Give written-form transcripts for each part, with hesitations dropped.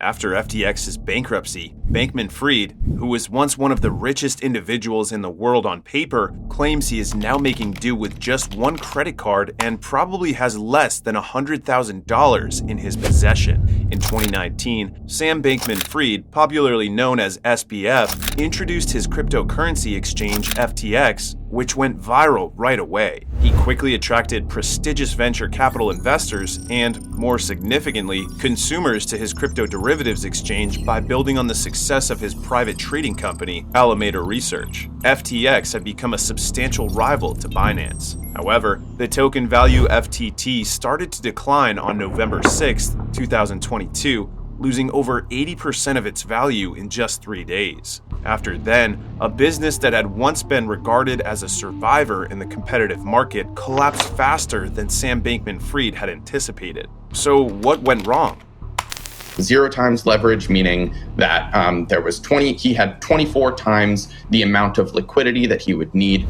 After FTX's bankruptcy, Bankman-Fried, who was once one of the richest individuals in the world on paper, claims he is now making do with just one credit card and probably has less than $100,000 in his possession. In 2019, Sam Bankman-Fried, popularly known as SBF, introduced his cryptocurrency exchange FTX, which went viral right away. He quickly attracted prestigious venture capital investors and, more significantly, consumers to his crypto derivatives exchange by building on the success of his private trading company, Alameda Research. FTX had become a substantial rival to Binance. However, the token value FTT started to decline on November 6, 2022, losing over 80% of its value in just 3 days. After then, a business that had once been regarded as a survivor in the competitive market collapsed faster than Sam Bankman-Fried had anticipated. So what went wrong? 0 times leverage, meaning that he had 24 times the amount of liquidity that he would need.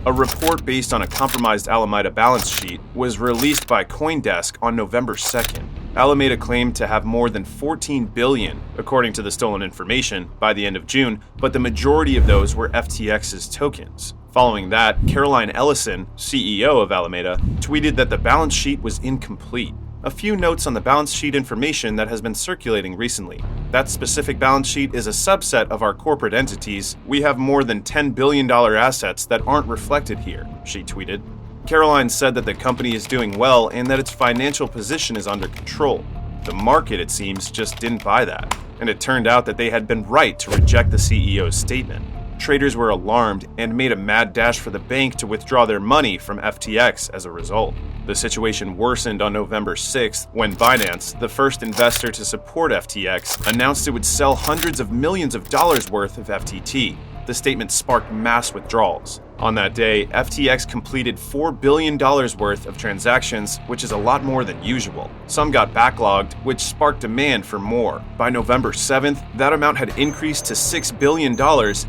A report based on a compromised Alameda balance sheet was released by CoinDesk on November 2nd. Alameda claimed to have more than 14 billion, according to the stolen information, by the end of June, but the majority of those were FTX's tokens. Following that, Caroline Ellison, CEO of Alameda, tweeted that the balance sheet was incomplete. A few notes on the balance sheet information that has been circulating recently. That specific balance sheet is a subset of our corporate entities. We have more than $10 billion assets that aren't reflected here, she tweeted. Caroline said that the company is doing well and that its financial position is under control. The market, it seems, just didn't buy that, and it turned out that they had been right to reject the CEO's statement. Traders were alarmed and made a mad dash for the bank to withdraw their money from FTX as a result. The situation worsened on November 6th when Binance, the first investor to support FTX, announced it would sell hundreds of millions of dollars worth of FTT. The statement sparked mass withdrawals. On that day, FTX completed $4 billion worth of transactions, which is a lot more than usual. Some got backlogged, which sparked demand for more. By November 7th, that amount had increased to $6 billion,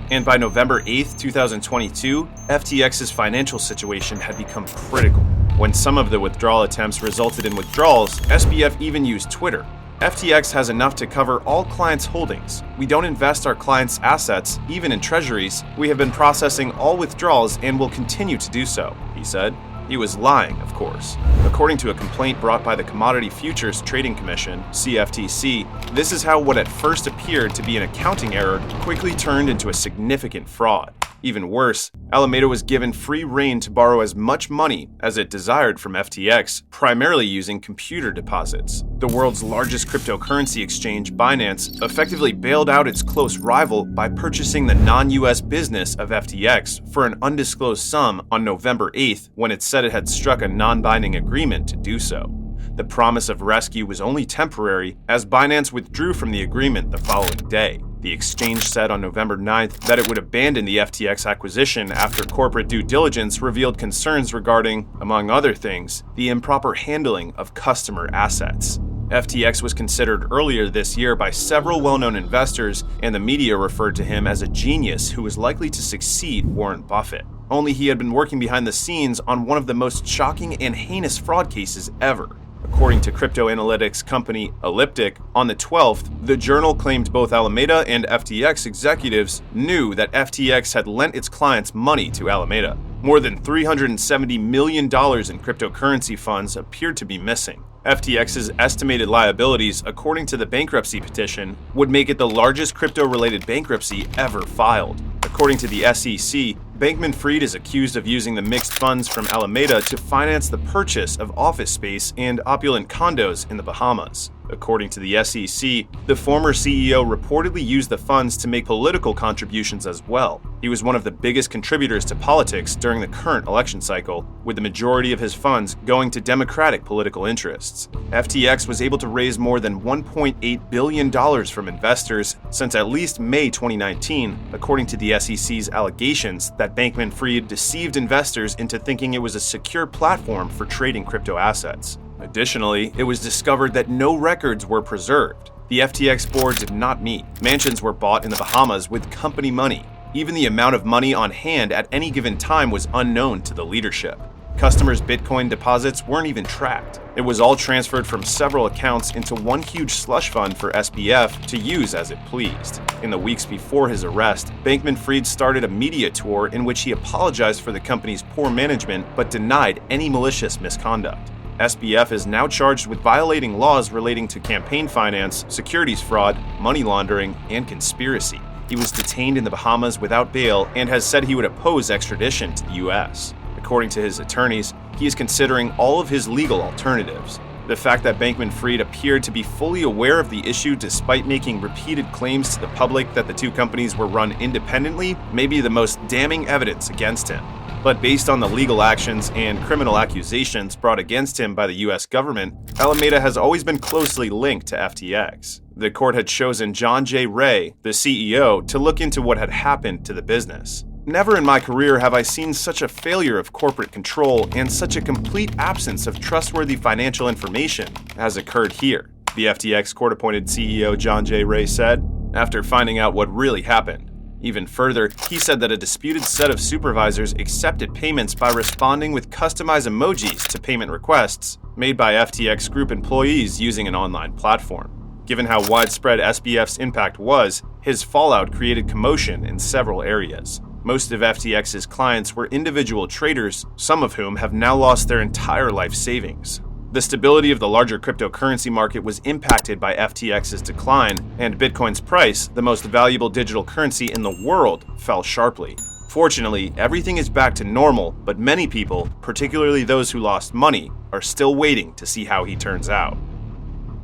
and by November 8th, 2022, FTX's financial situation had become critical. When some of the withdrawal attempts resulted in withdrawals, SBF even used Twitter. FTX has enough to cover all clients' holdings. We don't invest our clients' assets, even in treasuries. We have been processing all withdrawals and will continue to do so, he said. He was lying, of course. According to a complaint brought by the Commodity Futures Trading Commission, CFTC, this is how what at first appeared to be an accounting error quickly turned into a significant fraud. Even worse, Alameda was given free rein to borrow as much money as it desired from FTX, primarily using computer deposits. The world's largest cryptocurrency exchange, Binance, effectively bailed out its close rival by purchasing the non-US business of FTX for an undisclosed sum on November 8th when it said it had struck a non-binding agreement to do so. The promise of rescue was only temporary, as Binance withdrew from the agreement the following day. The exchange said on November 9th that it would abandon the FTX acquisition after corporate due diligence revealed concerns regarding, among other things, the improper handling of customer assets. FTX was considered earlier this year by several well-known investors, and the media referred to him as a genius who was likely to succeed Warren Buffett. Only he had been working behind the scenes on one of the most shocking and heinous fraud cases ever. According to crypto analytics company Elliptic, on the 12th, the journal claimed both Alameda and FTX executives knew that FTX had lent its clients money to Alameda. More than $370 million in cryptocurrency funds appeared to be missing. FTX's estimated liabilities, according to the bankruptcy petition, would make it the largest crypto-related bankruptcy ever filed. According to the SEC, Bankman-Fried is accused of using the mixed funds from Alameda to finance the purchase of office space and opulent condos in the Bahamas. According to the SEC, the former CEO reportedly used the funds to make political contributions as well. He was one of the biggest contributors to politics during the current election cycle, with the majority of his funds going to Democratic political interests. FTX was able to raise more than $1.8 billion from investors since at least May 2019, according to the SEC's allegations that Bankman-Fried deceived investors into thinking it was a secure platform for trading crypto assets. Additionally, it was discovered that no records were preserved. The FTX board did not meet. Mansions were bought in the Bahamas with company money. Even the amount of money on hand at any given time was unknown to the leadership. Customers' Bitcoin deposits weren't even tracked. It was all transferred from several accounts into one huge slush fund for SBF to use as it pleased. In the weeks before his arrest, Bankman-Fried started a media tour in which he apologized for the company's poor management but denied any malicious misconduct. SBF is now charged with violating laws relating to campaign finance, securities fraud, money laundering, and conspiracy. He was detained in the Bahamas without bail and has said he would oppose extradition to the U.S. According to his attorneys, he is considering all of his legal alternatives. The fact that Bankman-Fried appeared to be fully aware of the issue despite making repeated claims to the public that the two companies were run independently may be the most damning evidence against him. But based on the legal actions and criminal accusations brought against him by the US government, Alameda has always been closely linked to FTX. The court had chosen John J. Ray, the CEO, to look into what had happened to the business. Never in my career have I seen such a failure of corporate control and such a complete absence of trustworthy financial information as occurred here, the FTX court-appointed CEO John J. Ray said, after finding out what really happened. Even further, he said that a disputed set of supervisors accepted payments by responding with customized emojis to payment requests made by FTX Group employees using an online platform. Given how widespread SBF's impact was, his fallout created commotion in several areas. Most of FTX's clients were individual traders, some of whom have now lost their entire life savings. The stability of the larger cryptocurrency market was impacted by FTX's decline, and Bitcoin's price, the most valuable digital currency in the world, fell sharply. Fortunately, everything is back to normal, but many people, particularly those who lost money, are still waiting to see how he turns out.